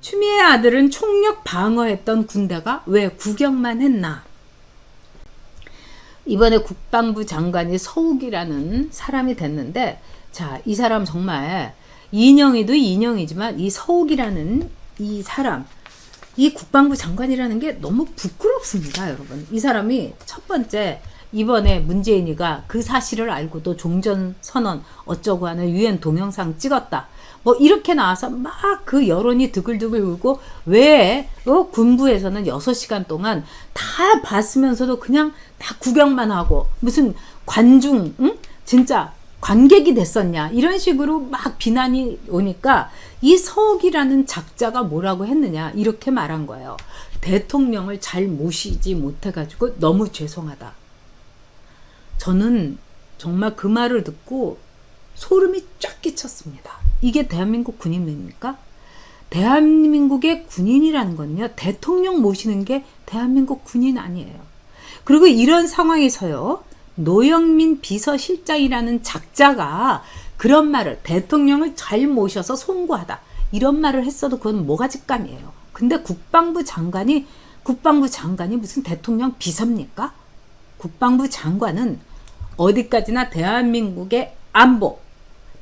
추미애 아들은 총력 방어했던 군대가 왜 구경만 했나? 이번에 국방부 장관이 서욱이라는 사람이 됐는데, 자, 이 사람 정말 인형이도 인형이지만 이 서욱이라는 이 사람, 이 국방부 장관이라는 게 너무 부끄럽습니다, 여러분. 이 사람이 첫 번째 이번에 문재인이가 그 사실을 알고도 종전선언 어쩌고 하는 유엔 동영상 찍었다. 뭐 이렇게 나와서 막 그 여론이 드글드글 울고, 왜 군부에서는 6시간 동안 다 봤으면서도 그냥 다 구경만 하고 무슨 관중, 응? 진짜 관객이 됐었냐, 이런 식으로 막 비난이 오니까 이 서욱이라는 작자가 뭐라고 했느냐, 이렇게 말한 거예요. 대통령을 잘 모시지 못해가지고 너무 죄송하다. 저는 정말 그 말을 듣고 소름이 쫙 끼쳤습니다. 이게 대한민국 군인입니까? 대한민국의 군인이라는 건요, 대통령 모시는 게 대한민국 군인 아니에요. 그리고 이런 상황에서요, 노영민 비서실장이라는 작자가 그런 말을, 대통령을 잘 모셔서 송구하다, 이런 말을 했어도 그건 모가지감이에요. 근데 국방부 장관이 무슨 대통령 비서입니까? 국방부 장관은 어디까지나 대한민국의 안보,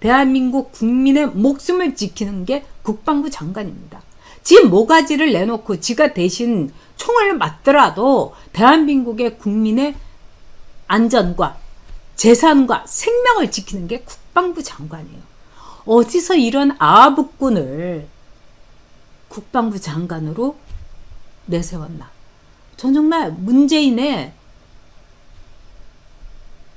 대한민국 국민의 목숨을 지키는 게 국방부 장관입니다. 지 모가지를 내놓고 지가 대신 총을 맞더라도 대한민국의 국민의 안전과 재산과 생명을 지키는 게 국방부 장관이에요. 어디서 이런 아부꾼을 국방부 장관으로 내세웠나? 전 정말 문재인의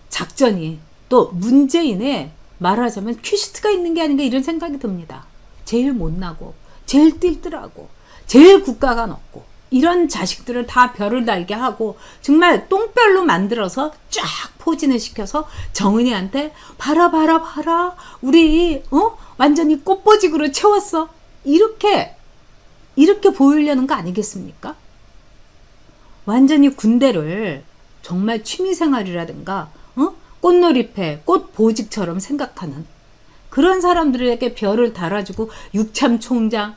작전이, 또 문재인의 말하자면 퀴스트가 있는 게 아닌가, 이런 생각이 듭니다. 제일 못나고 제일 띨띨하고 제일 국가가 높고 이런 자식들을 다 별을 달게 하고 정말 똥별로 만들어서 쫙 포진을 시켜서 정은이한테 봐라 우리 완전히 꽃보직으로 채웠어, 이렇게 보이려는 거 아니겠습니까? 완전히 군대를 정말 취미생활이라든가 꽃놀이패, 꽃보직처럼 생각하는 그런 사람들에게 별을 달아주고, 육참총장,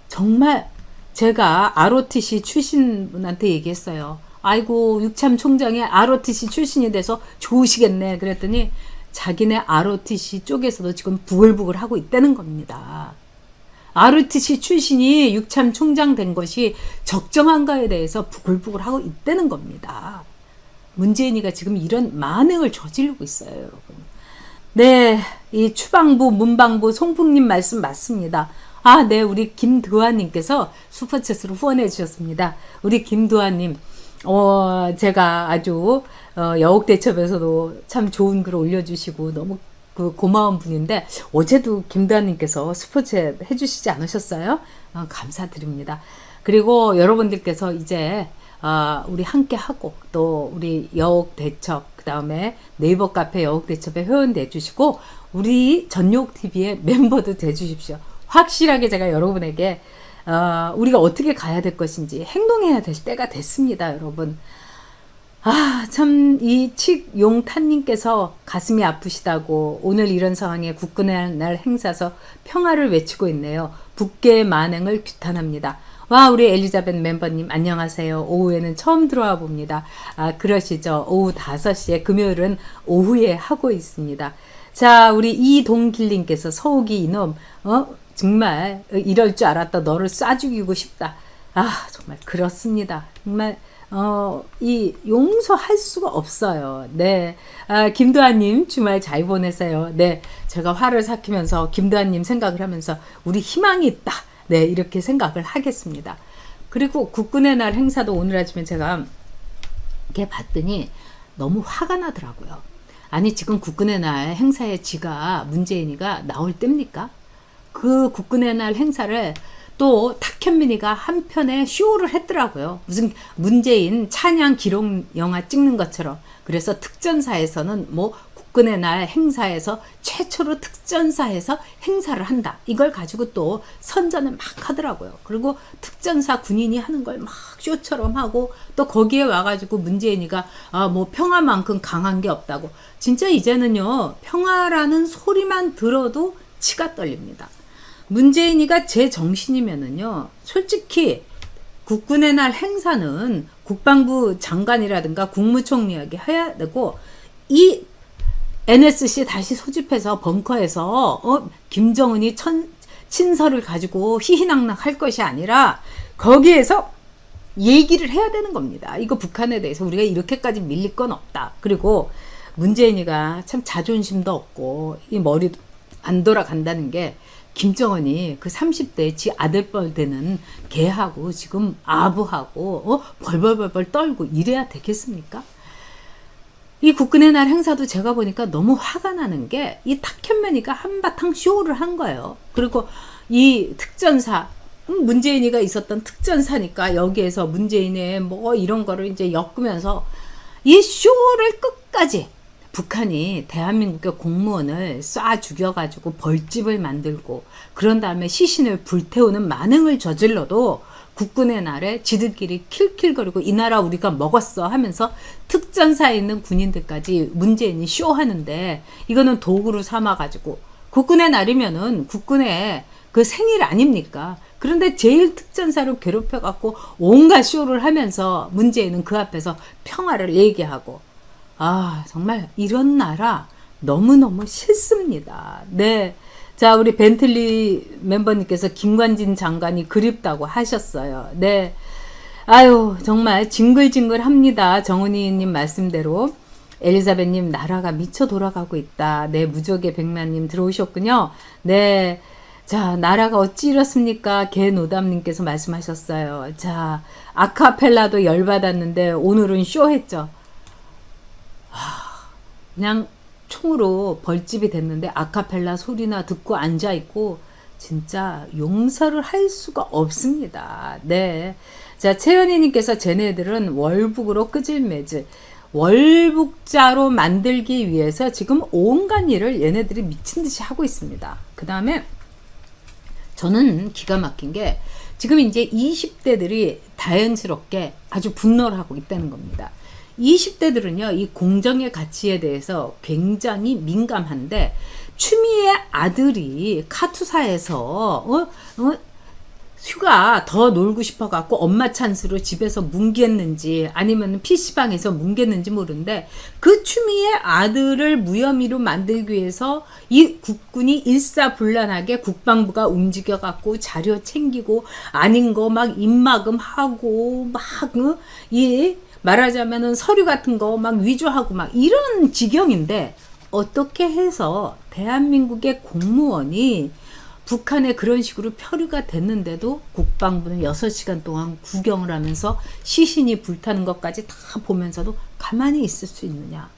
정말 제가 ROTC 출신 분한테 얘기했어요. 아이고, 육참총장이 ROTC 출신이 돼서 좋으시겠네. 그랬더니 자기네 ROTC 쪽에서도 지금 부글부글 하고 있다는 겁니다. ROTC 출신이 육참총장 된 것이 적정한가에 대해서 부글부글 하고 있다는 겁니다. 문재인이가 지금 이런 만행을 저지르고 있어요, 여러분. 네, 이 추방부, 문방부, 송풍님 말씀 맞습니다. 아, 네, 우리 김두아님께서 슈퍼챗으로 후원해 주셨습니다. 우리 김두아님, 제가 아주 여옥대첩에서도 참 좋은 글 올려주시고 너무 고마운 분인데, 어제도 김두아님께서 슈퍼챗 해주시지 않으셨어요? 감사드립니다. 그리고 여러분들께서 이제 우리 함께 하고, 또 우리 여옥대첩, 그 다음에 네이버 카페 여옥대첩에 회원도 해주시고, 우리 전용TV의 멤버도 돼주십시오. 확실하게 제가 여러분에게 우리가 어떻게 가야 될 것인지 행동해야 될 때가 됐습니다, 여러분. 아, 참, 이 칙용탄님께서 가슴이 아프시다고 오늘 이런 상황에 국군의 날 행사에서 평화를 외치고 있네요. 북계의 만행을 규탄합니다. 와, 우리 엘리자벳 멤버님 안녕하세요. 오후에는 처음 들어와 봅니다. 아, 그러시죠. 오후 5시에, 금요일은 오후에 하고 있습니다. 자, 우리 이동길님께서 서욱이 이놈, 정말 이럴 줄 알았다. 너를 쏴 죽이고 싶다. 아, 정말 그렇습니다. 정말 이 용서할 수가 없어요. 네, 김두아님 주말 잘 보내세요. 네, 제가 화를 삭히면서 김두아님 생각을 하면서 우리 희망이 있다. 네, 이렇게 생각을 하겠습니다. 그리고 국군의 날 행사도 오늘 아침에 제가 이렇게 봤더니 너무 화가 나더라고요. 아니, 지금 국군의 날 행사에 지가 문재인이가 나올 때입니까? 그 국군의 날 행사를 또 탁현민이가 한편에 쇼를 했더라고요. 무슨 문재인 찬양 기록 영화 찍는 것처럼. 그래서 특전사에서는 뭐 국군의 날 행사에서 최초로 특전사에서 행사를 한다, 이걸 가지고 또 선전을 막 하더라고요. 그리고 특전사 군인이 하는 걸 막 쇼처럼 하고, 또 거기에 와가지고 문재인이가 뭐 평화만큼 강한 게 없다고. 진짜 이제는요, 평화라는 소리만 들어도 치가 떨립니다. 문재인이가 제 정신이면은요, 솔직히 국군의 날 행사는 국방부 장관이라든가 국무총리에게 해야 되고, 이 NSC 다시 소집해서 벙커에서 김정은이 친서를 가지고 희희낙낙 할 것이 아니라 거기에서 얘기를 해야 되는 겁니다. 이거 북한에 대해서 우리가 이렇게까지 밀릴 건 없다. 그리고 문재인이가 참 자존심도 없고 이 머리도 안 돌아간다는 게, 김정은이 그 30대 지 아들뻘 되는 걔하고 지금 아부하고 벌벌벌벌 떨고 이래야 되겠습니까? 이 국군의 날 행사도 제가 보니까 너무 화가 나는 게, 이 탁현면이가 한바탕 쇼를 한 거예요. 그리고 이 특전사, 문재인이가 있었던 특전사니까 여기에서 문재인의 뭐 이런 거를 이제 엮으면서 이 쇼를 끝까지 북한이 대한민국의 공무원을 쏴 죽여가지고 벌집을 만들고 그런 다음에 시신을 불태우는 만행을 저질러도 국군의 날에 지들끼리 킬킬거리고 이 나라 우리가 먹었어 하면서 특전사에 있는 군인들까지 문재인이 쇼하는데, 이거는 도구로 삼아가지고, 국군의 날이면은 국군의 그 생일 아닙니까? 그런데 제일 특전사를 괴롭혀갖고 온갖 쇼를 하면서 문재인은 그 앞에서 평화를 얘기하고, 아, 정말 이런 나라 너무너무 싫습니다. 네. 자, 우리 벤틀리 멤버님께서 김관진 장관이 그립다고 하셨어요. 네. 아유, 정말 징글징글합니다. 정은희님 말씀대로. 엘리자벳님, 나라가 미쳐 돌아가고 있다. 네, 무적의 백만님 들어오셨군요. 네. 자, 나라가 어찌 이렇습니까? 개노담님께서 말씀하셨어요. 자, 아카펠라도 열받았는데 오늘은 쇼했죠. 그냥 총으로 벌집이 됐는데 아카펠라 소리나 듣고 앉아있고 진짜 용서를 할 수가 없습니다. 네. 자, 채연이님께서 쟤네들은 월북으로 끄질매질, 월북자로 만들기 위해서 지금 온갖 일을 얘네들이 미친 듯이 하고 있습니다. 그 다음에 저는 기가 막힌 게, 지금 이제 20대들이 자연스럽게 아주 분노를 하고 있다는 겁니다. 20대들은요, 이 공정의 가치에 대해서 굉장히 민감한데, 추미애 아들이 카투사에서 휴가 더 놀고 싶어갖고 엄마 찬스로 집에서 뭉갰는지 아니면 PC방에서 뭉갰는지 모르는데, 그 추미애 아들을 무혐의로 만들기 위해서 이 국군이 일사불란하게 국방부가 움직여갖고 자료 챙기고 아닌 거 막 입막음하고 막 말하자면은 서류 같은 거 막 위조하고 막 이런 지경인데, 어떻게 해서 대한민국의 공무원이 북한에 그런 식으로 표류가 됐는데도 국방부는 6시간 동안 구경을 하면서 시신이 불타는 것까지 다 보면서도 가만히 있을 수 있느냐?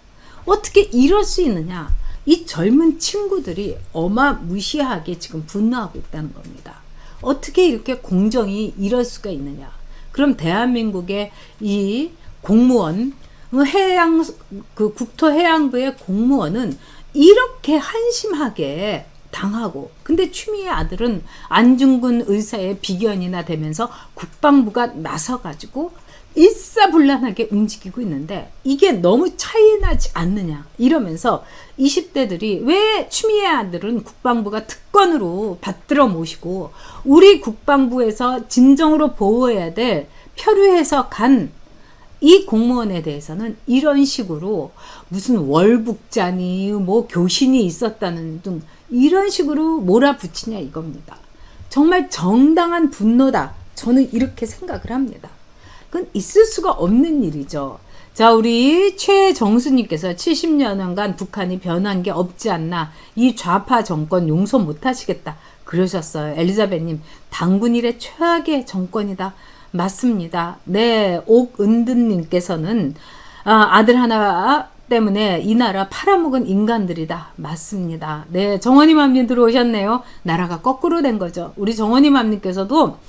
어떻게 이럴 수 있느냐? 이 젊은 친구들이 어마무시하게 지금 분노하고 있다는 겁니다. 어떻게 이렇게 공정이 이럴 수가 있느냐? 그럼 대한민국의 이 공무원, 국토해양부의 공무원은 이렇게 한심하게 당하고, 근데 추미애 아들은 안중근 의사의 비견이나 되면서 국방부가 나서가지고 일사불란하게 움직이고 있는데, 이게 너무 차이나지 않느냐 이러면서 20대들이, 왜 추미애 아들은 국방부가 특권으로 받들어 모시고 우리 국방부에서 진정으로 보호해야 될 표류해서 간 이 공무원에 대해서는 이런 식으로 무슨 월북자니 뭐 교신이 있었다는 등 이런 식으로 몰아붙이냐 이겁니다. 정말 정당한 분노다, 저는 이렇게 생각을 합니다. 그건 있을 수가 없는 일이죠. 자, 우리 최정수님께서 70년간 북한이 변한 게 없지 않나, 이 좌파 정권 용서 못하시겠다 그러셨어요. 엘리자벳님, 당군 일의 최악의 정권이다. 맞습니다. 네, 옥은든님께서는 아들 하나 때문에 이 나라 팔아먹은 인간들이다. 맞습니다. 네, 정원이맘님 들어오셨네요. 나라가 거꾸로 된 거죠. 우리 정원이맘님께서도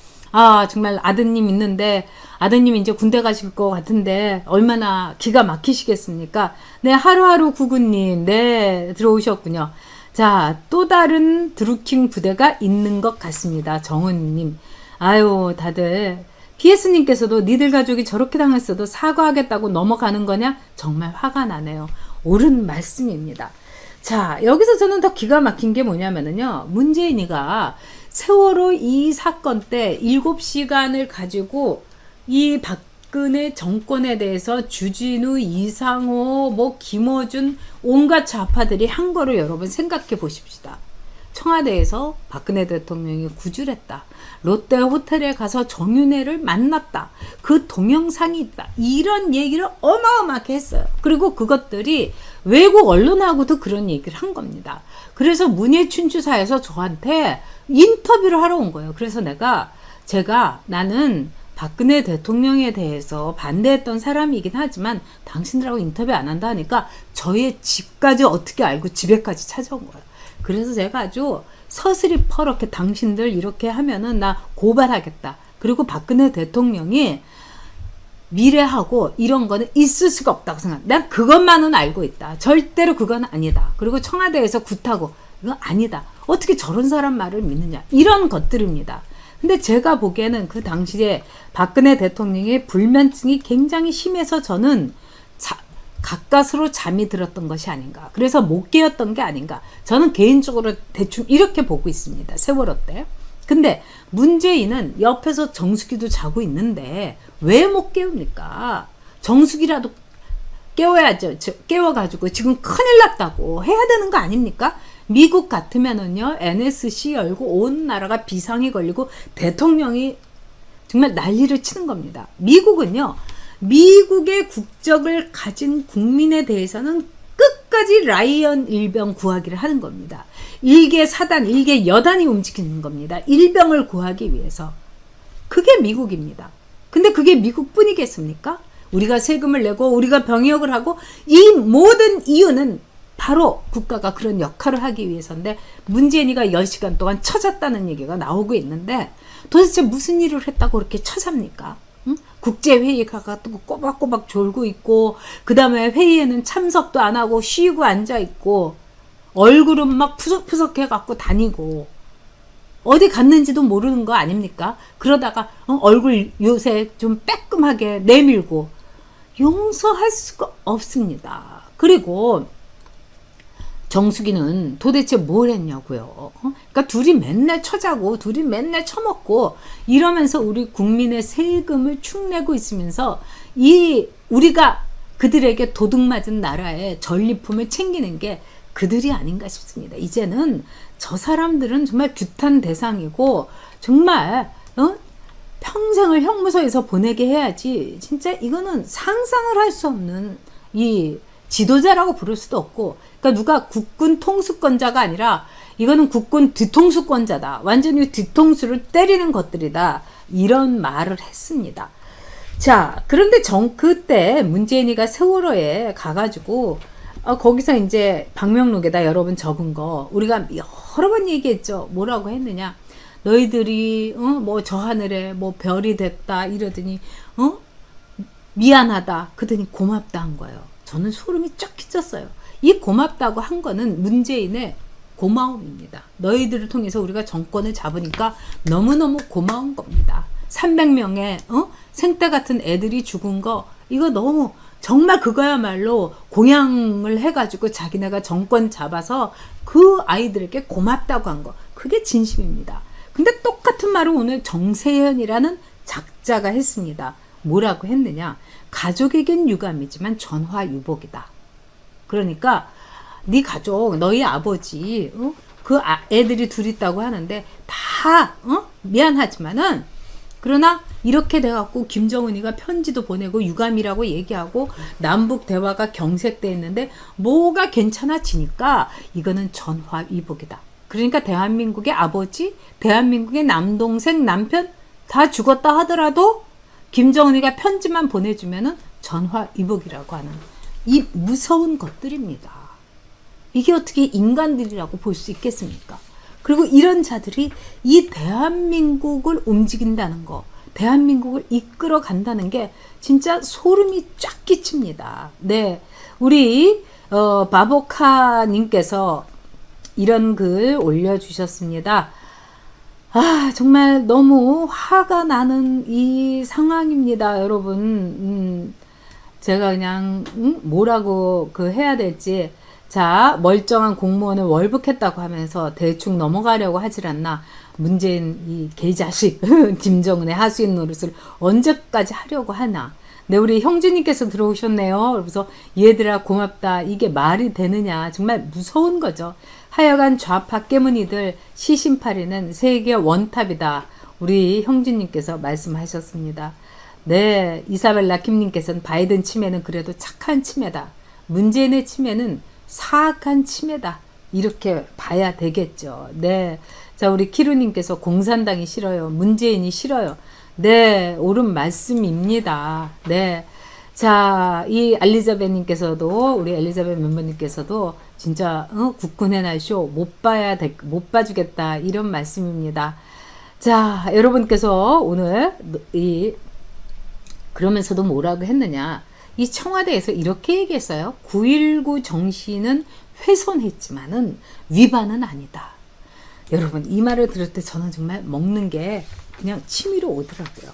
정말 아드님 있는데, 아드님 이제 군대 가실 것 같은데 얼마나 기가 막히시겠습니까? 네, 하루하루 구구님, 네, 들어오셨군요. 자, 또 다른 드루킹 부대가 있는 것 같습니다. 정은님. 아유, 다들. PS님께서도 니들 가족이 저렇게 당했어도 사과하겠다고 넘어가는 거냐? 정말 화가 나네요. 옳은 말씀입니다. 자, 여기서 저는 더 기가 막힌 게 뭐냐면요, 문재인이가 세월호 이 사건 때 7시간을 가지고 이 박근혜 정권에 대해서 주진우, 이상호, 뭐 김어준 온갖 좌파들이 한 거를 여러분 생각해 보십시다. 청와대에서 박근혜 대통령이 구줄했다. 롯데 호텔에 가서 정윤회를 만났다. 그 동영상이 있다. 이런 얘기를 어마어마하게 했어요. 그리고 그것들이 외국 언론하고도 그런 얘기를 한 겁니다. 그래서 문예춘추사에서 저한테 인터뷰를 하러 온 거예요. 그래서 나는 박근혜 대통령에 대해서 반대했던 사람이긴 하지만 당신들하고 인터뷰 안 한다 하니까 저의 집까지 어떻게 알고 집에까지 찾아온 거예요. 그래서 제가 아주 서슬이 퍼렇게 당신들 이렇게 하면은 나 고발하겠다. 그리고 박근혜 대통령이 미래하고 이런 거는 있을 수가 없다고 생각. 난 그것만은 알고 있다. 절대로 그건 아니다. 그리고 청와대에서 굿하고 이건 아니다. 어떻게 저런 사람 말을 믿느냐. 이런 것들입니다. 근데 제가 보기에는 그 당시에 박근혜 대통령의 불면증이 굉장히 심해서 저는 가까스로 잠이 들었던 것이 아닌가. 그래서 못 깨었던 게 아닌가. 저는 개인적으로 대충 이렇게 보고 있습니다. 세월호 때. 근데 문재인은 옆에서 정수기도 자고 있는데 왜 못 깨웁니까? 정수기라도 깨워야죠. 깨워가지고 지금 큰일 났다고 해야 되는 거 아닙니까? 미국 같으면은요, NSC 열고 온 나라가 비상이 걸리고 대통령이 정말 난리를 치는 겁니다. 미국은요, 미국의 국적을 가진 국민에 대해서는 끝까지 라이언 일병 구하기를 하는 겁니다. 일개 사단, 일개 여단이 움직이는 겁니다. 일병을 구하기 위해서. 그게 미국입니다. 근데 그게 미국뿐이겠습니까? 우리가 세금을 내고 우리가 병역을 하고 이 모든 이유는 바로 국가가 그런 역할을 하기 위해서인데 문재인이가 10시간 동안 쳐잤다는 얘기가 나오고 있는데 도대체 무슨 일을 했다고 그렇게 쳐잡니까? 응? 국제회의 가가지고 꼬박꼬박 졸고 있고 그 다음에 회의에는 참석도 안 하고 쉬고 앉아있고 얼굴은 막 푸석푸석 해갖고 다니고 어디 갔는지도 모르는 거 아닙니까? 그러다가 얼굴 요새 좀 빼끔하게 내밀고 용서할 수가 없습니다. 그리고 정수기는 도대체 뭘 했냐고요. 그러니까 둘이 맨날 쳐자고 둘이 맨날 처먹고 이러면서 우리 국민의 세금을 축내고 있으면서 우리가 그들에게 도둑맞은 나라의 전리품을 챙기는 게 그들이 아닌가 싶습니다. 이제는 저 사람들은 정말 규탄 대상이고 정말 평생을 형무소에서 보내게 해야지. 진짜 이거는 상상을 할 수 없는 이 지도자라고 부를 수도 없고, 그러니까 누가 국군 통수권자가 아니라 이거는 국군 뒤통수권자다. 완전히 뒤통수를 때리는 것들이다. 이런 말을 했습니다. 자, 그런데 그때 문재인이가 세월호에 가가지고 거기서 이제 방명록에다 여러분 적은 거 우리가 여러 번 얘기했죠. 뭐라고 했느냐? 너희들이 뭐 저 하늘에 뭐 별이 됐다 이러더니 미안하다 그러더니 고맙다 한 거예요. 저는 소름이 쫙 끼쳤어요. 이 고맙다고 한 거는 문재인의 고마움입니다. 너희들을 통해서 우리가 정권을 잡으니까 너무너무 고마운 겁니다. 300명의 생떼 같은 애들이 죽은 거 이거 너무 정말 그거야말로 공양을 해가지고 자기네가 정권 잡아서 그 아이들에게 고맙다고 한 거 그게 진심입니다. 근데 똑같은 말을 오늘 정세현이라는 작자가 했습니다. 뭐라고 했느냐? 가족에겐 유감이지만 전화유복이다. 그러니까 네 가족, 너희 아버지, 그 애들이 둘 있다고 하는데 다 미안하지만은 그러나 이렇게 돼갖고 김정은이가 편지도 보내고 유감이라고 얘기하고 남북 대화가 경색돼 있는데 뭐가 괜찮아지니까 이거는 전화위복이다. 그러니까 대한민국의 아버지, 대한민국의 남동생, 남편 다 죽었다 하더라도 김정은이가 편지만 보내주면은 전화위복이라고 하는 이 무서운 것들입니다. 이게 어떻게 인간들이라고 볼 수 있겠습니까? 그리고 이런 자들이 이 대한민국을 움직인다는 거, 대한민국을 이끌어 간다는 게 진짜 소름이 쫙 끼칩니다. 네, 우리 바보카님께서 이런 글 올려주셨습니다. 아, 정말 너무 화가 나는 이 상황입니다, 여러분. 제가 그냥 뭐라고 해야 될지 자, 멀쩡한 공무원을 월북했다고 하면서 대충 넘어가려고 하질 않나. 문재인 이 개자식 김정은의 하수인 노릇을 언제까지 하려고 하나. 네, 우리 형제님께서 들어오셨네요. 그래서 얘들아 고맙다. 이게 말이 되느냐. 정말 무서운 거죠. 하여간 좌파 깨문이들 시신파리는 세계 원탑이다. 우리 형제님께서 말씀하셨습니다. 네, 이사벨라 김님께서는 바이든 치매는 그래도 착한 치매다. 문재인의 치매는 사악한 치매다. 이렇게 봐야 되겠죠. 네. 자, 우리 키루님께서 공산당이 싫어요. 문재인이 싫어요. 네, 옳은 말씀입니다. 네. 자, 이 엘리자벳님께서도, 우리 엘리자벳 멤버님께서도 진짜, 국군의 날쇼 못 봐주겠다. 이런 말씀입니다. 자, 여러분께서 오늘 그러면서도 뭐라고 했느냐. 이 청와대에서 이렇게 얘기했어요. 9.19 정신은 훼손했지만은 위반은 아니다. 여러분, 이 말을 들을 때 저는 정말 먹는 게 그냥 침이로 오더라고요.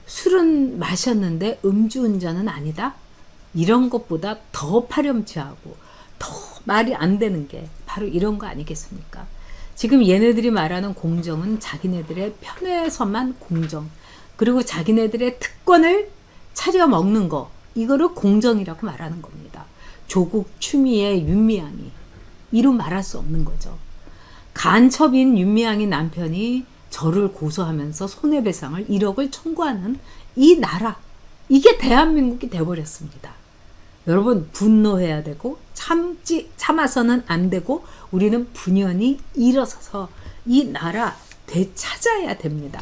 술은 마셨는데 음주운전은 아니다? 이런 것보다 더 파렴치하고 더 말이 안 되는 게 바로 이런 거 아니겠습니까? 지금 얘네들이 말하는 공정은 자기네들의 편에서만 공정, 그리고 자기네들의 특권을 차려 먹는 거, 이거를 공정이라고 말하는 겁니다. 조국 추미애 윤미향이 이로 말할 수 없는 거죠. 간첩인 윤미향이 남편이 저를 고소하면서 손해배상을 1억을 청구하는 이 나라, 이게 대한민국이 되어버렸습니다. 여러분, 분노해야 되고 참아서는 안 되고 우리는 분연히 일어서서 이 나라 되찾아야 됩니다.